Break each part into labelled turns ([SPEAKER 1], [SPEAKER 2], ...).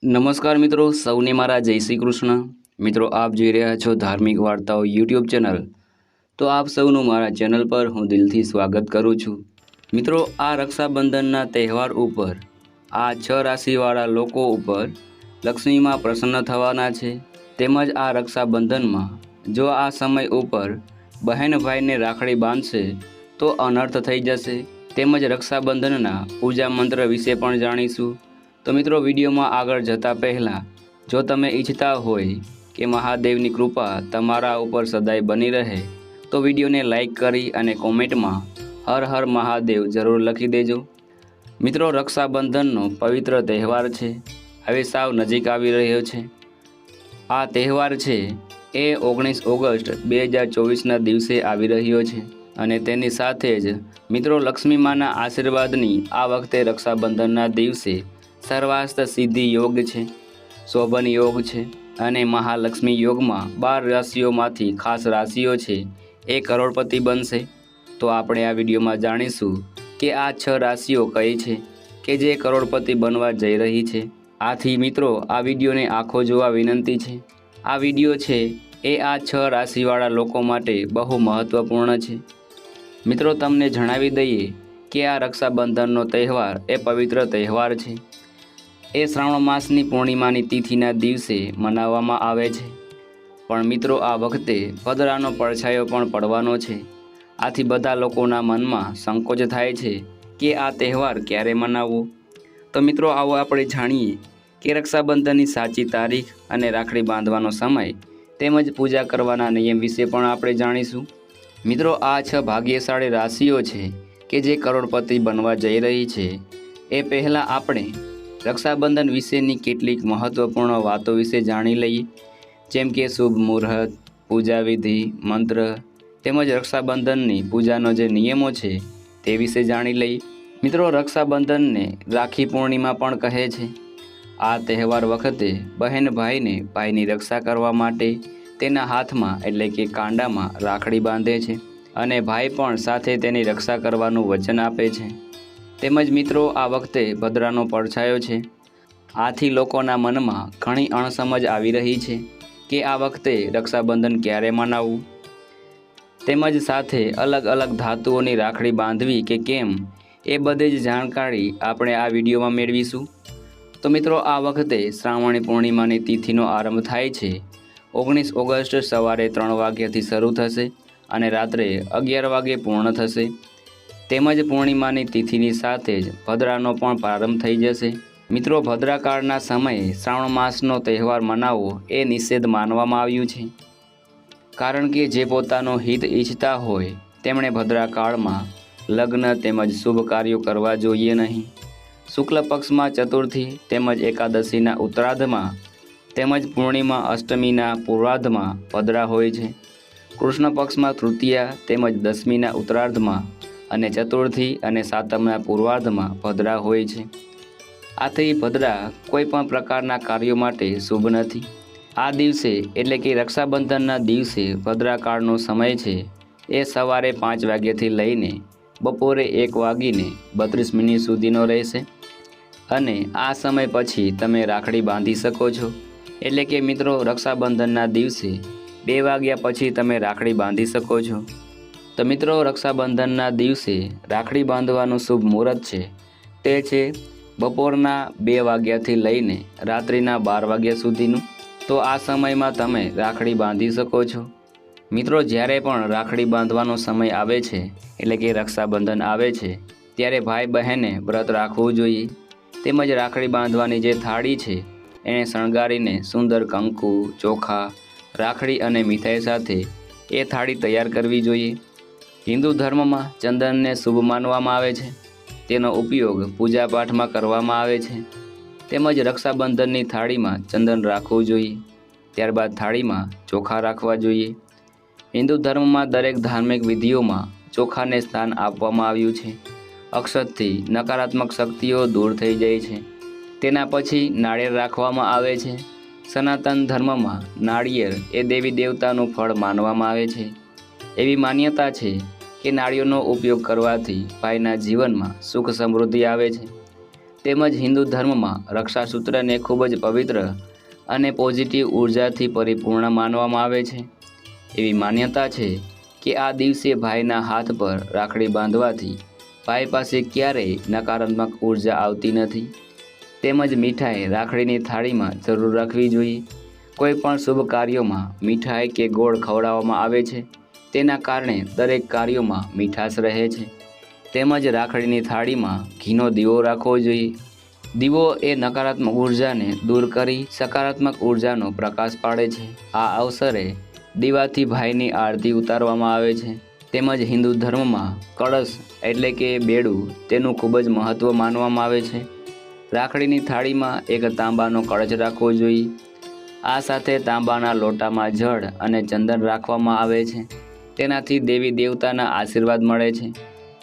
[SPEAKER 1] નમસ્કાર મિત્રો, સૌને મારા જય શ્રી કૃષ્ણ। મિત્રો, આપ જોઈ રહ્યા છો ધાર્મિક વાર્તાઓ યુટ્યુબ ચેનલ। તો આપ સૌનું મારા ચેનલ પર હું દિલથી સ્વાગત કરું છું। મિત્રો, આ રક્ષાબંધનના તહેવાર ઉપર આ 6 રાશિવાળા લોકો ઉપર લક્ષ્મીમાં પ્રસન્ન થવાના છે। તેમજ આ રક્ષાબંધનમાં જો આ સમય ઉપર બહેન ભાઈને રાખડી બાંધશે તો અનર્થ થઈ જશે। તેમજ રક્ષાબંધનના પૂજા મંત્ર વિશે પણ જાણીશું। તો મિત્રો, વિડીયોમાં આગળ જતાં પહેલાં જો તમે ઈચ્છતા હોય કે મહાદેવની કૃપા તમારા ઉપર સદાય બની રહે તો વિડીયોને લાઈક કરી અને કોમેન્ટમાં હર હર મહાદેવ જરૂર લખી દેજો। મિત્રો, રક્ષાબંધનનો પવિત્ર તહેવાર છે, હવે સાવ નજીક આવી રહ્યો છે। આ તહેવાર છે એ 19 ઓગસ્ટ 2024ના દિવસે આવી રહ્યો છે અને તેની સાથે જ મિત્રો લક્ષ્મી માના આશીર્વાદની આ વખતે રક્ષાબંધનના દિવસે સર્વાસ્ત સિદ્ધિ યોગ છે, શોભન યોગ છે અને મહાલક્ષ્મી યોગમાં 12 રાશિઓમાંથી ખાસ રાશિઓ છે એ કરોડપતિ બનશે। તો આપણે આ વિડીયોમાં જાણીશું કે આ 6 રાશિઓ કઈ છે કે જે કરોડપતિ બનવા જઈ રહી છે। આથી મિત્રો, આ વિડીયોને આખો જોવા વિનંતી છે। આ વિડીયો છે એ આ 6 રાશિવાળા લોકો માટે બહુ મહત્વપૂર્ણ છે। મિત્રો, તમને જણાવી દઈએ કે આ રક્ષાબંધનનો તહેવાર એ પવિત્ર તહેવાર છે। એ શ્રાવણ માસની પૂર્ણિમાની તિથિના દિવસે મનાવવામાં આવે છે। પણ મિત્રો, આ વખતે પદરાનો પડછાયો પણ પડવાનો છે। આથી બધા લોકોના મનમાં સંકોચ થાય છે કે આ તહેવાર ક્યારે મનાવવો। તો મિત્રો, આવો આપણે જાણીએ કે રક્ષાબંધનની સાચી તારીખ અને રાખડી બાંધવાનો સમય તેમજ પૂજા કરવાના નિયમ વિશે પણ આપણે જાણીશું। મિત્રો, આ 6 ભાગ્યશાળી રાશિઓ છે કે જે કરોડપતિ બનવા જઈ રહી છે। એ પહેલાં આપણે રક્ષાબંધન વિશેની કેટલીક મહત્વપૂર્ણ વાતો વિશે જાણી લઈએ, જેમ કે શુભ મુહૂર્ત, પૂજા વિધિ, મંત્ર તેમજ રક્ષાબંધનની પૂજાનો જે નિયમો છે તે વિશે જાણી લઈએ। મિત્રો, રક્ષાબંધનને રાખી પૂર્ણિમા પણ કહે છે। આ તહેવાર વખતે બહેન ભાઈની રક્ષા કરવા માટે તેના હાથમાં એટલે કે કાંડામાં રાખડી બાંધે છે અને ભાઈ પણ સાથે તેની રક્ષા કરવાનું વચન આપે છે। તેમજ મિત્રો, આ વખતે ભદ્રાનો પડછાયો છે। આથી લોકોના મનમાં ઘણી અણસમજ આવી રહી છે કે આ વખતે રક્ષાબંધન ક્યારે મનાવવું, તેમજ સાથે અલગ અલગ ધાતુઓની રાખડી બાંધવી કે કેમ, એ બધી જ જાણકારી આપણે આ વિડીયોમાં મેળવીશું। તો મિત્રો, આ વખતે શ્રાવણી પૂર્ણિમાની તિથિનો આરંભ થાય છે 19 ઓગસ્ટ સવારે 3 વાગ્યાથી શરૂ થશે અને રાત્રે 11 વાગે પૂર્ણ થશે। તેમજ પૂર્ણિમાની તિથિની સાથે જ ભદ્રાનો પણ પ્રારંભ થઈ જશે। મિત્રો, ભદ્રાકાળના સમયે શ્રાવણ માસનો તહેવાર મનાવવો એ નિષેધ માનવામાં આવ્યું છે, કારણ કે જે પોતાનો હિત ઈચ્છતા હોય તેમણે ભદ્રાકાળમાં લગ્ન તેમજ શુભ કાર્યો કરવા જોઈએ નહીં। શુક્લ પક્ષમાં ચતુર્થી તેમજ એકાદશીના ઉત્તરાર્ધમાં તેમજ પૂર્ણિમા અષ્ટમીના પૂર્વાર્ધમાં ભદ્રા હોય છે। કૃષ્ણ પક્ષમાં તૃતીયા તેમજ દશમીના ઉત્તરાર્ધમાં અને ચતુર્થી અને સાતમના પૂર્વાર્ધમાં ભદ્રા હોય છે। આથી ભદ્રા કોઈ પણ પ્રકારના કાર્યો માટે શુભ નથી। આ દિવસે એટલે કે રક્ષાબંધનના દિવસે ભદ્રાકાળનો સમય છે એ સવારે 5 વાગ્યાથી લઈને બપોરે 1:32 સુધીનો રહેશે અને આ સમય પછી તમે રાખડી બાંધી શકો છો। એટલે કે મિત્રો, રક્ષાબંધનના દિવસે 2 વાગ્યા પછી તમે રાખડી બાંધી શકો છો। તો મિત્રો, રક્ષાબંધનના દિવસે રાખડી બાંધવાનું શુભ મુહૂર્ત છે તે છે બપોરના 2 વાગ્યાથી લઈને રાત્રિના 12 વાગ્યા સુધીનું। તો આ સમયમાં તમે રાખડી બાંધી શકો છો। મિત્રો, જ્યારે પણ રાખડી બાંધવાનો સમય આવે છે એટલે કે રક્ષાબંધન આવે છે ત્યારે ભાઈ બહેને વ્રત રાખવું જોઈએ। તેમજ રાખડી બાંધવાની જે થાળી છે એને શણગારીને સુંદર કંકુ, ચોખા, રાખડી અને મીઠાઈ સાથે એ થાળી તૈયાર કરવી જોઈએ। હિન્દુ ધર્મમાં ચંદનને શુભ માનવામાં આવે છે, તેનો ઉપયોગ પૂજાપાઠમાં કરવામાં આવે છે। તેમજ રક્ષાબંધનની થાળીમાં ચંદન રાખવું જોઈએ, ત્યારબાદ થાળીમાં ચોખા રાખવા જોઈએ। હિન્દુ ધર્મમાં દરેક ધાર્મિક વિધિઓમાં ચોખાને સ્થાન આપવામાં આવ્યું છે। અક્ષતથી નકારાત્મક શક્તિઓ દૂર થઈ જાય છે। તેના પછી નાળિયેર રાખવામાં આવે છે। સનાતન ધર્મમાં નાળિયેર એ દેવી દેવતાનું ફળ માનવામાં આવે છે। એવી માન્યતા છે કે નાળિયેરનો ઉપયોગ કરવાથી ભાઈના જીવનમાં સુખ સમૃદ્ધિ આવે છે। તેમજ હિન્દુ ધર્મમાં રક્ષાસૂત્રને ખૂબ જ પવિત્ર અને પોઝિટિવ ઉર્જાથી પરિપૂર્ણ માનવામાં આવે છે। એવી માન્યતા છે કે આ દિવસે ભાઈના હાથ પર રાખડી બાંધવાથી ભાઈ પાસે ક્યારેય નકારાત્મક ઉર્જા આવતી નથી। તેમજ મીઠાઈ રાખડીની થાળીમાં જરૂર રાખવી જોઈએ। કોઈ પણ શુભ કાર્યોમાં મીઠાઈ કે ગોળ ખવડાવવામાં આવે છે, તેના કારણે દરેક કાર્યોમાં મીઠાશ રહે છે। તેમજ રાખડીની થાળીમાં ઘીનો દીવો રાખવો જોઈએ। દીવો એ નકારાત્મક ઉર્જાને દૂર કરી સકારાત્મક ઉર્જાનો પ્રકાશ પાડે છે। આ અવસરે દીવાથી ભાઈની આરતી ઉતારવામાં આવે છે। તેમજ હિન્દુ ધર્મમાં કળશ એટલે કે બેડું તેનું ખૂબ જ મહત્ત્વ માનવામાં આવે છે। રાખડીની થાળીમાં એક તાંબાનો કળશ રાખવો જોઈએ। આ સાથે તાંબાના લોટામાં જળ અને ચંદન રાખવામાં આવે છે। તેનાથી દેવી દેવતાના આશીર્વાદ મળે છે।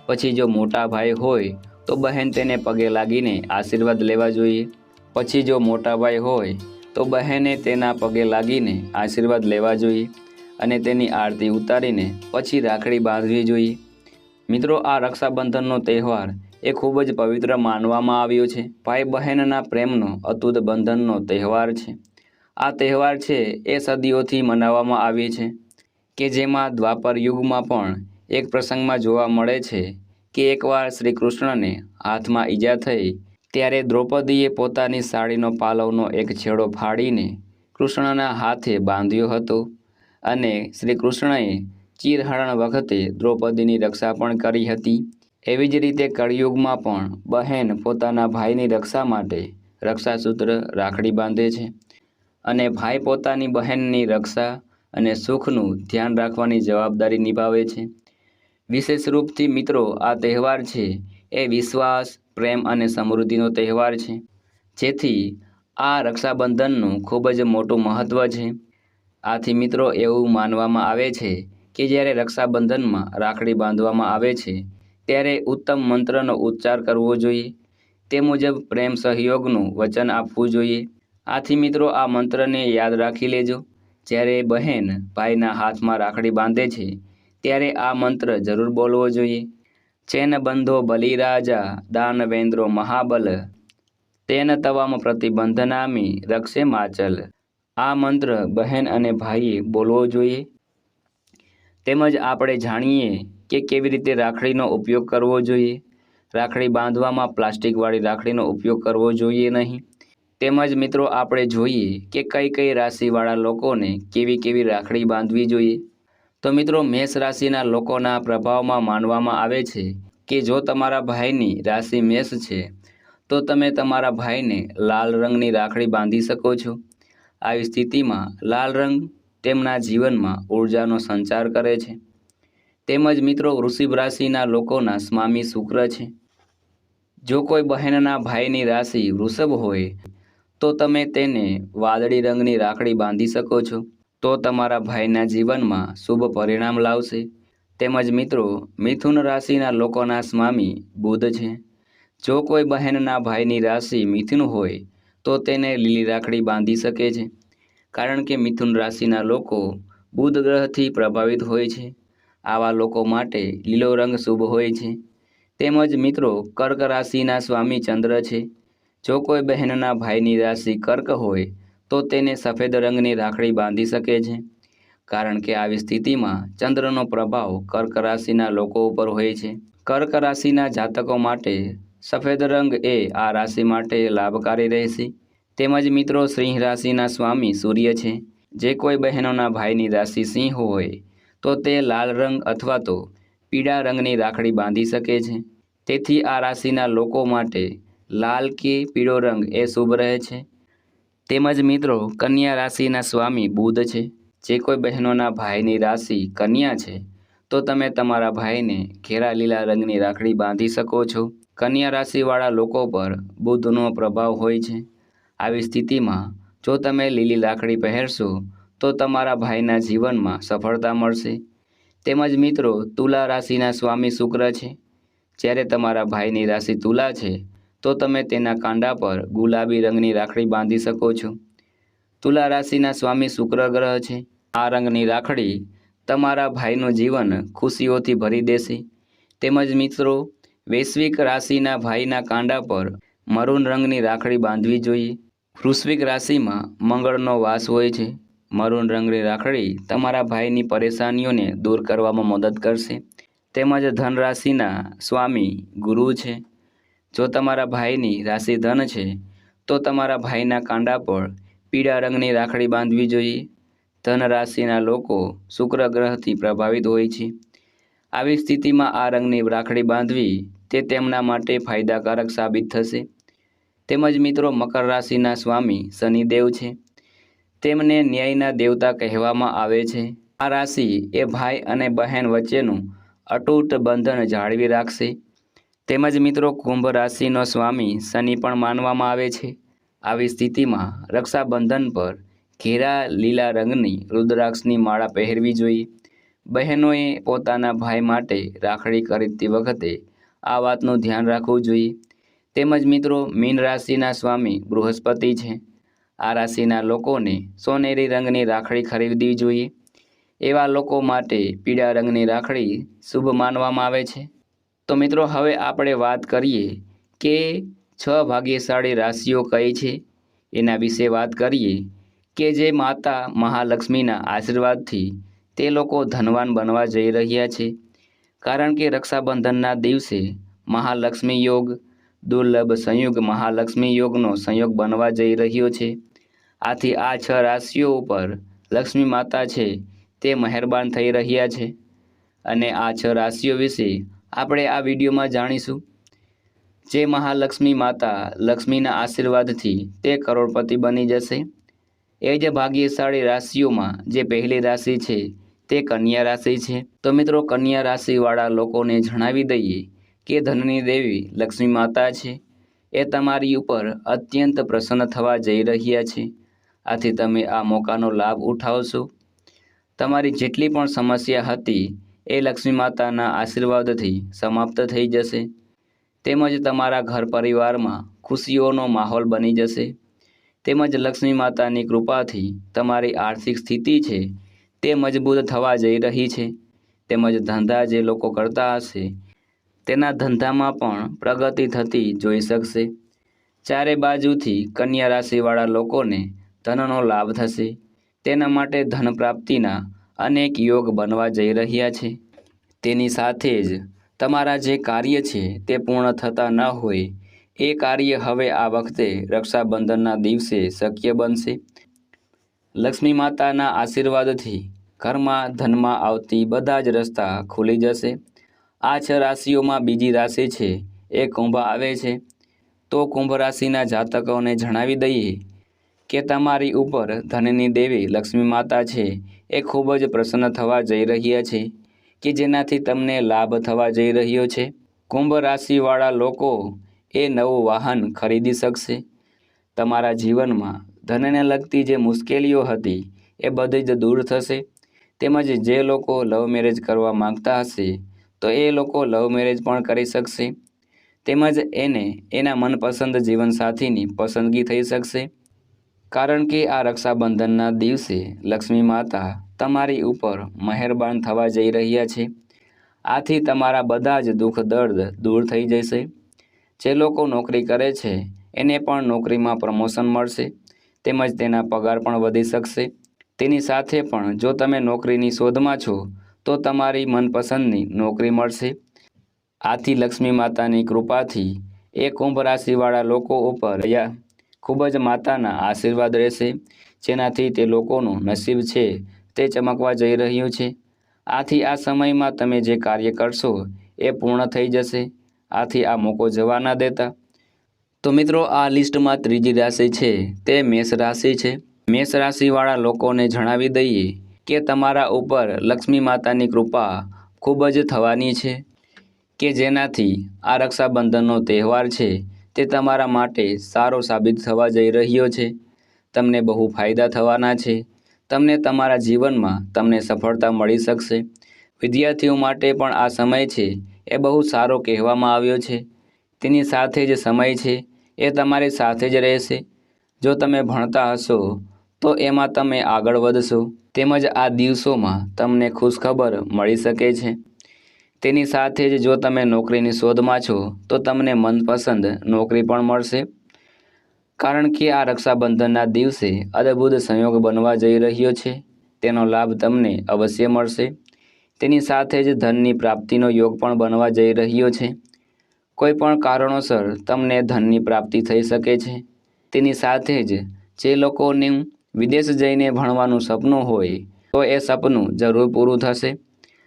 [SPEAKER 1] પછી જો મોટા ભાઈ હોય તો બહેન તેને પગે લાગીને આશીર્વાદ લેવા જોઈએ। પછી જો મોટા ભાઈ હોય તો બહેને તેના પગે લાગીને આશીર્વાદ લેવા જોઈએ અને તેની આરતી ઉતારીને પછી રાખડી બાંધવી જોઈએ। મિત્રો, આ રક્ષાબંધનનો તહેવાર એ ખૂબ જ પવિત્ર માનવામાં આવ્યો છે। ભાઈ બહેનના પ્રેમનો અતૂટ બંધનનો તહેવાર છે। આ તહેવાર છે એ સદીઓથી મનાવવામાં આવે છે કે જેમાં દ્વાપર યુગમાં પણ એક પ્રસંગમાં જોવા મળે છે કે એકવાર શ્રી કૃષ્ણને હાથમાં ઈજા થઈ ત્યારે દ્રૌપદીએ પોતાની સાડીનો પાલવનો એક છેડો ફાડીને કૃષ્ણના હાથે બાંધ્યો હતો અને શ્રી કૃષ્ણએ ચીરહરણ વખતે દ્રૌપદીની રક્ષા પણ કરી હતી। એવી જ રીતે કળિયુગમાં પણ બહેન પોતાના ભાઈની રક્ષા માટે રક્ષાસૂત્ર રાખડી બાંધે છે અને ભાઈ પોતાની બહેનની રક્ષા અને સુખનું ધ્યાન રાખવાની જવાબદારી નિભાવે છે। વિશેષ રૂપથી મિત્રો, આ તહેવાર છે એ વિશ્વાસ, પ્રેમ અને સમૃદ્ધિનો તહેવાર છે, જેથી આ રક્ષાબંધનનું ખૂબ જ મોટું મહત્ત્વ છે। આથી મિત્રો, એવું માનવામાં આવે છે કે જ્યારે રક્ષાબંધનમાં રાખડી બાંધવામાં આવે છે ત્યારે ઉત્તમ મંત્રનો ઉચ્ચાર કરવો જોઈએ। તે મુજબ પ્રેમ સહયોગનું વચન આપવું જોઈએ। આથી મિત્રો, આ મંત્રને યાદ રાખી લેજો। જ્યારે બહેન ભાઈના હાથમાં રાખડી બાંધે છે ત્યારે આ મંત્ર જરૂર બોલવો જોઈએ। ચેન બંધો બલિરાજા દાનવેન્દ્રો મહાબલ તેન તવામ પ્રતિબંધનામી રક્ષે માચલ। આ મંત્ર બહેન અને ભાઈએ બોલવો જોઈએ। તેમજ આપણે જાણીએ કે કેવી રીતે રાખડીનો ઉપયોગ કરવો જોઈએ। રાખડી બાંધવામાં પ્લાસ્ટિકવાળી રાખડીનો ઉપયોગ કરવો જોઈએ નહીં। તેમજ મિત્રો, આપણે જોઈએ કે કઈ કઈ રાશિવાળા લોકોને કેવી કેવી રાખડી બાંધવી જોઈએ। તો મિત્રો, મેષ રાશિના લોકોના પ્રભાવમાં માનવામાં આવે છે કે જો તમારા ભાઈની રાશિ મેષ છે તો તમે તમારા ભાઈને લાલ રંગની રાખડી બાંધી શકો છો। આવી સ્થિતિમાં લાલ રંગ તેમના જીવનમાં ઉર્જાનો સંચાર કરે છે। તેમજ મિત્રો, વૃષભ રાશિના લોકોના સ્વામી શુક્ર છે। જો કોઈ બહેનના ભાઈની રાશિ વૃષભ હોય તો તમે તેને વાદળી રંગની રાખડી બાંધી શકો છો, તો તમારા ભાઈના જીવનમાં શુભ પરિણામ લાવશે। તેમજ મિત્રો, મિથુન રાશિના લોકોના સ્વામી બુધ છે। જો કોઈ બહેનના ભાઈની રાશિ મિથુન હોય તો તેને લીલી રાખડી બાંધી શકે છે, કારણ કે મિથુન રાશિના લોકો બુધ ગ્રહથી પ્રભાવિત હોય છે। આવા લોકો માટે લીલો રંગ શુભ હોય છે। તેમજ મિત્રો, કર્ક રાશિના સ્વામી ચંદ્ર છે। જો કોઈ બહેનના ભાઈની રાશિ કર્ક હોય તો તેને સફેદ રંગની રાખડી બાંધી શકે છે, કારણ કે આવી સ્થિતિમાં ચંદ્રનો પ્રભાવ કર્ક રાશિના લોકો ઉપર હોય છે। કર્ક રાશિના જાતકો માટે સફેદ રંગ એ આ રાશિ માટે લાભકારી રહેશે। તેમજ મિત્રો, સિંહ રાશિના સ્વામી સૂર્ય છે। જે કોઈ બહેનોના ભાઈની રાશિ સિંહ હોય તો તે લાલ રંગ અથવા તો પીળા રંગની રાખડી બાંધી શકે છે। તેથી આ રાશિના લોકો માટે લાલ કે પીળો રંગ એ શુભ રહે છે। તેમજ મિત્રો, કન્યા રાશિના સ્વામી બુધ છે। જે કોઈ બહેનોના ભાઈની રાશિ કન્યા છે તો તમે તમારા ભાઈને ઘેરા લીલા રંગની રાખડી બાંધી શકો છો। કન્યા રાશિવાળા લોકો પર બુધનો પ્રભાવ હોય છે। આવી સ્થિતિમાં જો તમે લીલી રાખડી પહેરશો તો તમારા ભાઈના જીવનમાં સફળતા મળશે। તેમજ મિત્રો, તુલા રાશિના સ્વામી શુક્ર છે। જ્યારે તમારા ભાઈની રાશિ તુલા છે તો તમે તેના કાંડા પર ગુલાબી રંગની રાખડી બાંધી શકો છો। તુલા રાશિના સ્વામી શુક્ર ગ્રહ છે। આ રંગની રાખડી તમારા ભાઈનું જીવન ખુશીઓથી ભરી દેશે। તેમજ મિત્રો, વૈશ્વિક રાશિના ભાઈના કાંડા પર મરૂન રંગની રાખડી બાંધવી જોઈએ। વૃશ્ચિક રાશિમાં મંગળનો વાસ હોય છે। મરૂન રંગની રાખડી તમારા ભાઈની પરેશાનીઓને દૂર કરવામાં મદદ કરશે। તેમજ ધન રાશિના સ્વામી ગુરુ છે। જો તમારા ભાઈની રાશિ ધન છે તો તમારા ભાઈના કાંડા પર પીળા રંગની રાખડી બાંધવી જોઈએ। ધન રાશિના લોકો શુક્ર ગ્રહથી પ્રભાવિત હોય છે। આવી સ્થિતિમાં આ રંગની રાખડી બાંધવી તે તેમના માટે ફાયદાકારક સાબિત થશે। તેમજ મિત્રો મકર રાશિના સ્વામી શનિદેવ છે। તેમને ન્યાયના દેવતા કહેવામાં આવે છે। આ રાશિ એ ભાઈ અને બહેન વચ્ચેનું અતૂટ બંધન જાળવી રાખશે। તેમજ મિત્રો કુંભ રાશિનો સ્વામી શનિ પણ માનવામાં આવે છે। આવી સ્થિતિમાં રક્ષાબંધન પર ઘેરા લીલા રંગની રુદ્રાક્ષની માળા પહેરવી જોઈએ। બહેનોએ પોતાના ભાઈ માટે રાખડી ખરીદતી વખતે આ વાતનું ધ્યાન રાખવું જોઈએ। તેમજ મિત્રો મીન રાશિના સ્વામી બૃહસ્પતિ છે। આ રાશિના લોકોને સોનેરી રંગની રાખડી ખરીદવી જોઈએ। એવા લોકો માટે પીળા રંગની રાખડી શુભ માનવામાં આવે છે। તો મિત્રો હવે આપણે વાત કરીએ કે 6 ભાગ્યશાળી રાશિઓ કઈ છે એના વિશે વાત કરીએ કે જે માતા મહાલક્ષ્મીના આશીર્વાદથી તે લોકો ધનવાન બનવા જઈ રહ્યા છે। કારણ કે રક્ષાબંધનના દિવસે મહાલક્ષ્મી યોગ દુર્લભ સંયોગ મહાલક્ષ્મી યોગનો સંયોગ બનવા જઈ રહ્યો છે। આથી આ 6 રાશિઓ ઉપર લક્ષ્મી માતા છે તે મહેરબાન થઈ રહ્યા છે। અને આ 6 રાશિઓ વિશે આપણે આ વિડીયોમાં જાણીશું। જે મહાલક્ષ્મી માતા લક્ષ્મીના આશીર્વાદથી તે કરોડપતિ બની જશે। એ જ ભાગ્યશાળી રાશિઓમાં જે પહેલી રાશિ છે તે કન્યા રાશિ છે। તો મિત્રો કન્યા રાશિવાળા લોકોને જણાવી દઈએ કે ધનની દેવી લક્ષ્મી માતા છે એ તમારી ઉપર અત્યંત પ્રસન્ન થવા જઈ રહ્યા છે। આથી તમે આ મોકાનો લાભ ઉઠાવશો। તમારી જેટલી પણ સમસ્યા હતી એ લક્ષ્મી માતાના આશીર્વાદથી સમાપ્ત થઈ જશે। તેમજ તમારા ઘર પરિવારમાં ખુશીઓનો માહોલ બની જશે। તેમજ લક્ષ્મી માતાની કૃપાથી તમારી આર્થિક સ્થિતિ છે તે મજબૂત થવા જઈ રહી છે। તેમજ ધંધા જે લોકો કરતા હશે તેના ધંધામાં પણ પ્રગતિ થતી જોઈ શકશે। ચારે બાજુથી કન્યા રાશિવાળા લોકોને ધનનો લાભ થશે। તેના માટે ધન પ્રાપ્તિના અનેક યોગ બનવા જઈ રહ્યા છે। તેની સાથે જ તમારા જે કાર્ય છે તે પૂર્ણ થતા ન હોય એ કાર્ય હવે આ વખતે રક્ષાબંધનના દિવસે શક્ય બનશે। લક્ષ્મી માતાના આશીર્વાદથી ઘરમાં ધનમાં આવતી બધા જ રસ્તા ખુલી જશે। આ 6 રાશિઓમાં બીજી રાશિ છે એ કુંભ આવે છે। તો કુંભ રાશિના જાતકોને જણાવી દઈએ કે તમારી ઉપર ધનની દેવી લક્ષ્મી માતા છે એ ખૂબ જ પ્રસન્ન થવા જઈ રહ્યા છે કે જેનાથી તમને લાભ થવા જઈ રહ્યો છે। કુંભ રાશિવાળા લોકો એ નવું વાહન ખરીદી શકશે। તમારા જીવનમાં ધનને લગતી જે મુશ્કેલીઓ હતી એ બધી જ દૂર થશે। તેમજ જે લોકો લવ મેરેજ કરવા માંગતા હશે તો એ લોકો લવ મેરેજ પણ કરી શકશે। તેમજ એને એના મનપસંદ જીવનસાથીની પસંદગી થઈ શકશે। કારણ કે આ રક્ષાબંધનના દિવસે લક્ષ્મી માતા તમારી ઉપર મહેરબાન થવા જઈ રહ્યા છે। આથી તમારા બધા જ દુઃખ દર્દ દૂર થઈ જશે। જે લોકો નોકરી કરે છે એને પણ નોકરીમાં પ્રમોશન મળશે। તેમજ તેના પગાર પણ વધી શકશે। તેની સાથે પણ જો તમે નોકરીની શોધમાં છો તો તમારી મનપસંદની નોકરી મળશે। આથી લક્ષ્મી માતાની કૃપાથી એ કુંભ રાશિવાળા લોકો ઉપર ખૂબ જ માતાના આશીર્વાદ રહેશે। જેનાથી તે લોકોનું નસીબ છે તે ચમકવા જઈ રહ્યું છે। આથી આ સમયમાં તમે જે કાર્ય કરશો એ પૂર્ણ થઈ જશે। આથી આ મોકો જવા ના દેતા। તો મિત્રો આ લિસ્ટમાં ત્રીજી રાશિ છે તે મેષ રાશિ છે। મેષ રાશિવાળા લોકોને જણાવી દઈએ કે તમારા ઉપર લક્ષ્મી માતાની કૃપા ખૂબ જ થવાની છે કે જેનાથી આ રક્ષાબંધનનો તહેવાર છે તે તમારા માટે સારો સાબિત થવા જઈ રહ્યો છે। તમને બહુ ફાયદા થવાના છે। તમને તમારા જીવનમાં તમને સફળતા મળી શકશે। વિદ્યાર્થીઓ માટે પણ આ સમય છે એ બહુ સારો કહેવામાં આવ્યો છે। તેની સાથે જ સમય છે એ તમારી સાથે જ રહેશે। જો તમે ભણતા હશો તો એમાં તમે આગળ વધશો। તેમજ આ દિવસોમાં તમને ખુશખબર મળી શકે છે તેની સાથે જ જો તમે નોકરીની શોધમાં છો તો તમને મનપસંદ નોકરી પણ મળશે, કારણ કે આ રક્ષાબંધનના દિવસે અદ્ભુત સંયોગ બનવા જઈ રહ્યો છે. તેનો લાભ તમને અવશ્ય મળશે. તેની સાથે જ ધનની પ્રાપ્તિનો યોગ પણ બનવા જઈ રહ્યો છે. કોઈ પણ કારણોસર તમને ધનની પ્રાપ્તિ થઈ શકે છે. તેની સાથે જ જે લોકોનું વિદેશ જઈને ભણવાનું સપનું હોય તો એ સપનું જરૂર પૂરું થશે.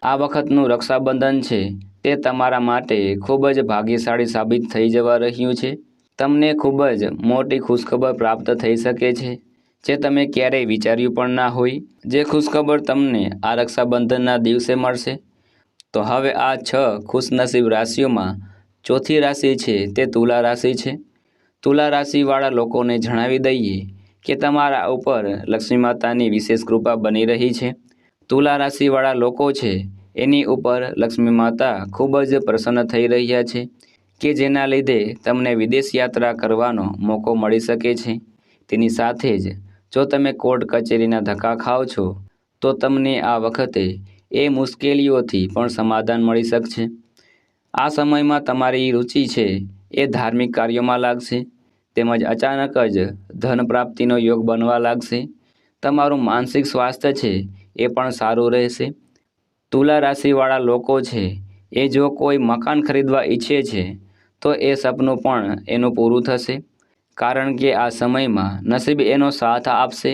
[SPEAKER 1] આ વખતનું રક્ષાબંધન છે તે તમારા માટે ખૂબ જ ભાગ્યશાળી સાબિત થઈ જવા રહ્યું છે. તમને ખૂબ જ મોટી ખુશખબર પ્રાપ્ત થઈ શકે છે જે તમે ક્યારેય વિચાર્યું પણ ના હોય. જે ખુશખબર તમને આ રક્ષાબંધનના દિવસે મળશે. તો હવે આ 6 ખુશનસીબ રાશિઓમાં ચોથી રાશિ છે તે તુલા રાશિ છે. તુલા રાશિવાળા લોકોને જણાવી દઈએ કે તમારા ઉપર લક્ષ્મી માતાની વિશેષ કૃપા બની રહી છે. તુલા રાશિવાળા લોકો છે એની ઉપર લક્ષ્મી માતા ખૂબ જ પ્રસન્ન થઈ રહ્યા છે કે જેના લીધે તમને વિદેશ યાત્રા કરવાનો મોકો મળી શકે છે. તેની સાથે જ જો તમે કોર્ટ કચેરીના ધક્કા ખાઓ છો તો તમને આ વખતે એ મુશ્કેલીઓથી પણ સમાધાન મળી શકશે. આ સમયમાં તમારી રુચિ છે એ ધાર્મિક કાર્યોમાં લાગશે, તેમજ અચાનક જ ધન પ્રાપ્તિનો યોગ બનવા લાગશે. તમારું માનસિક સ્વાસ્થ્ય છે એ પણ સારું રહેશે. તુલા રાશિવાળા લોકો છે એ જો કોઈ મકાન ખરીદવા ઈચ્છે છે તો એ સપનું પણ એનું પૂરું થશે, કારણ કે આ સમયમાં નસીબ એનો સાથ આપશે.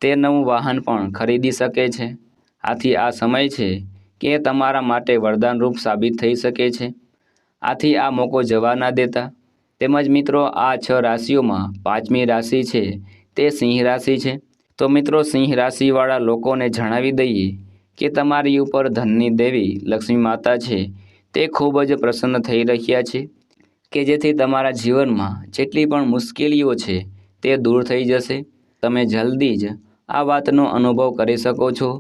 [SPEAKER 1] તે નવું વાહન પણ ખરીદી શકે છે. આથી આ સમય છે કે તમારા માટે વરદાનરૂપ સાબિત થઈ શકે છે. આથી આ મોકો જવા ના દેતા. તેમજ મિત્રો, આ 6 રાશિઓમાં 5મી રાશિ છે તે સિંહ રાશિ છે. તો મિત્રો, સિંહ રાશિવાળા લોકોને જણાવી દઈએ કે તમારી ઉપર ધનની દેવી લક્ષ્મી માતા છે તે ખૂબ જ પ્રસન્ન થઈ રહ્યા છે કે જેથી તમારા જીવનમાં જેટલી પણ મુશ્કેલીઓ છે તે દૂર થઈ જશે. તમે જલ્દી જ આ વાતનો અનુભવ કરી શકો છો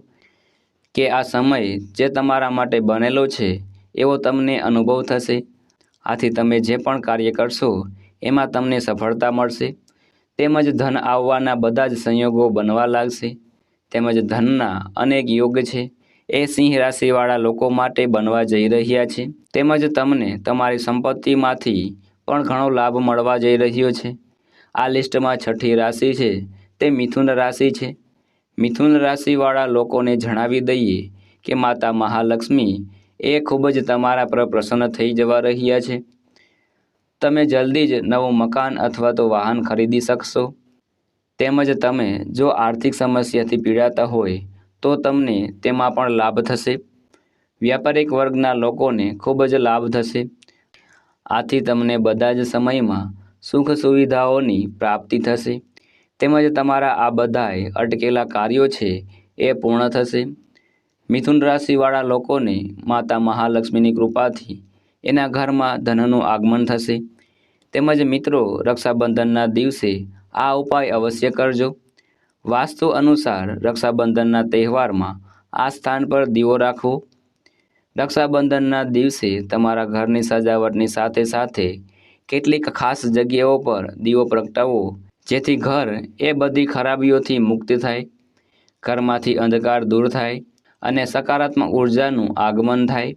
[SPEAKER 1] કે આ સમય જે તમારા માટે બનેલો છે એવો તમને અનુભવ થશે. આથી તમે જે પણ કાર્ય કરશો એમાં તમને સફળતા મળશે. તેમજ ધન આવવાના બધા જ સંયોગો બનવા લાગશે. તેમજ ધનના અનેક યોગ છે એ સિંહ રાશિવાળા લોકો માટે બનવા જઈ રહ્યા છે. તેમજ તમને તમારી સંપત્તિમાંથી પણ ઘણો લાભ મળવા જઈ રહ્યો છે. આ લિસ્ટમાં 6ઠી રાશિ છે તે મિથુન રાશિ છે. મિથુન રાશિવાળા લોકોને જણાવી દઈએ કે માતા મહાલક્ષ્મી એ ખૂબ જ તમારા પર પ્રસન્ન થઈ જવા રહ્યા છે. તમે જલ્દી જ નવું મકાન અથવા તો વાહન ખરીદી શકશો. તેમજ તમે જો આર્થિક સમસ્યાથી પીડાતા હોય તો તમને તેમાં પણ લાભ થશે. વ્યાપારિક વર્ગના લોકોને ખૂબ જ લાભ થશે. આથી તમને બધા જ સમયમાં સુખ સુવિધાઓની પ્રાપ્તિ થશે. તેમજ તમારા આ બધાય અટકેલા કાર્યો છે એ પૂર્ણ થશે. મિથુન રાશિવાળા લોકોને માતા મહાલક્ષ્મીની કૃપાથી એના ઘરમાં ધનનું આગમન થશે. તેમજ મિત્રો, રક્ષાબંધનના દિવસે આ ઉપાય અવશ્ય કરજો. વાસ્તુ અનુસાર રક્ષાબંધનના તહેવારમાં આ સ્થાન પર દીવો રાખવો. રક્ષાબંધનના દિવસે તમારા ઘરની સજાવટની સાથે સાથે કેટલીક ખાસ જગ્યાઓ પર દીવો પ્રગટાવો જેથી ઘર એ બધી ખરાબીઓથી મુક્ત થાય, ઘરમાંથી અંધકાર દૂર થાય અને સકારાત્મક ઉર્જાનું આગમન થાય.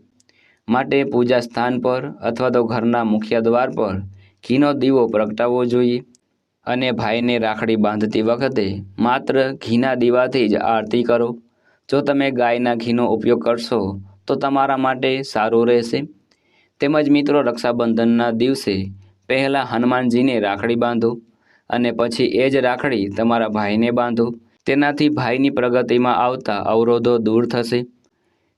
[SPEAKER 1] માટે પૂજા સ્થાન પર અથવા તો ઘરના મુખ્ય દ્વાર પર ઘીનો દીવો પ્રગટાવવો જોઈએ. અને ભાઈને રાખડી બાંધતી વખતે માત્ર ઘીના દીવાથી જ આરતી કરો. જો તમે ગાયના ઘીનો ઉપયોગ કરશો તો તમારા માટે સારું રહેશે. તેમજ મિત્રો, રક્ષાબંધનના દિવસે પહેલાં હનુમાનજીને રાખડી બાંધો અને પછી એ જ રાખડી તમારા ભાઈને બાંધો. તેનાથી ભાઈની પ્રગતિમાં આવતા અવરોધો દૂર થશે.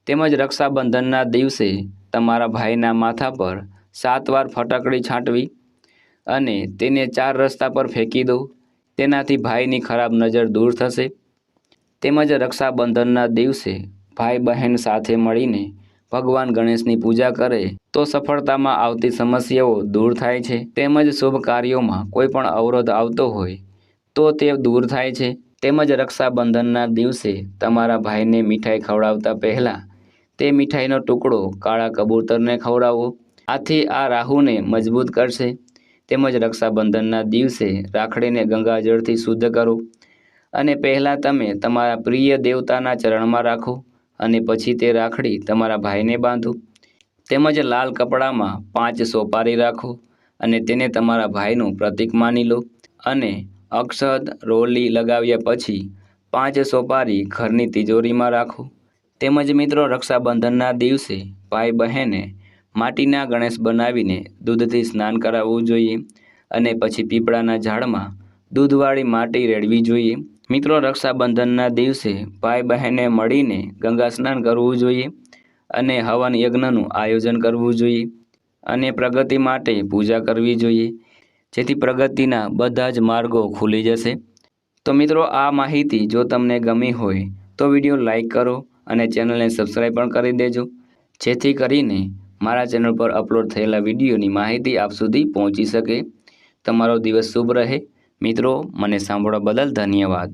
[SPEAKER 1] તેમજ રક્ષાબંધનના દિવસે તમારા ભાઈના માથા પર 7 વાર ફટકડી છાંટવી અને તેને 4 રસ્તા પર ફેંકી દો. તેનાથી ભાઈની ખરાબ નજર દૂર થશે. તેમજ રક્ષાબંધનના દિવસે ભાઈ બહેન સાથે મળીને ભગવાન ગણેશની પૂજા કરે તો સફળતામાં આવતી સમસ્યાઓ દૂર થાય છે. તેમજ શુભ કાર્યોમાં કોઈ પણ અવરોધ આવતો હોય તો તે દૂર થાય છે. તેમજ રક્ષાબંધનના દિવસે તમારા ભાઈને મીઠાઈ ખવડાવતા પહેલાં તે મીઠાઈનો ટુકડો કાળા કબૂતરને ખવડાવો. આથી આ રાહુને મજબૂત કરશે. તેમજ રક્ષાબંધનના દિવસે રાખડીને ગંગાજળથી શુદ્ધ કરો અને પહેલાં તમે તમારા પ્રિય દેવતાના ચરણમાં રાખો અને પછી તે રાખડી તમારા ભાઈને બાંધો. તેમજ લાલ કપડામાં 5 સોપારી રાખો અને તેને તમારા ભાઈનું પ્રતીક માની લો અને અક્ષત રોલી લગાવ્યા પછી 5 સોપારી ઘરની તિજોરીમાં રાખો। તેમજ મિત્રો રક્ષાબંધનના દિવસે ભાઈ બહેને માટીના ગણેશ બનાવીને દૂધથી સ્નાન કરાવવું જોઈએ અને પછી પીપળાના ઝાડમાં દૂધવાળી માટી રેડવી જોઈએ। મિત્રો રક્ષાબંધનના દિવસે ભાઈ બહેને મળીને ગંગા સ્નાન કરવું જોઈએ અને હવન યજ્ઞનું આયોજન કરવું જોઈએ અને પ્રગતિ માટે પૂજા કરવી જોઈએ, જેથી પ્રગતિના બધા જ માર્ગો ખુલી જશે। તો મિત્રો આ માહિતી જો તમને ગમી હોય તો વિડીયો લાઈક કરો અને ચેનલને સબસ્ક્રાઈબ પણ કરી દેજો, જેથી કરીને મારા ચેનલ પર અપલોડ થયેલા વિડીયોની માહિતી આપ સુધી પહોંચી શકે। તમારો દિવસ શુભ રહે। મિત્રો મને સાંભળવા બદલ ધન્યવાદ।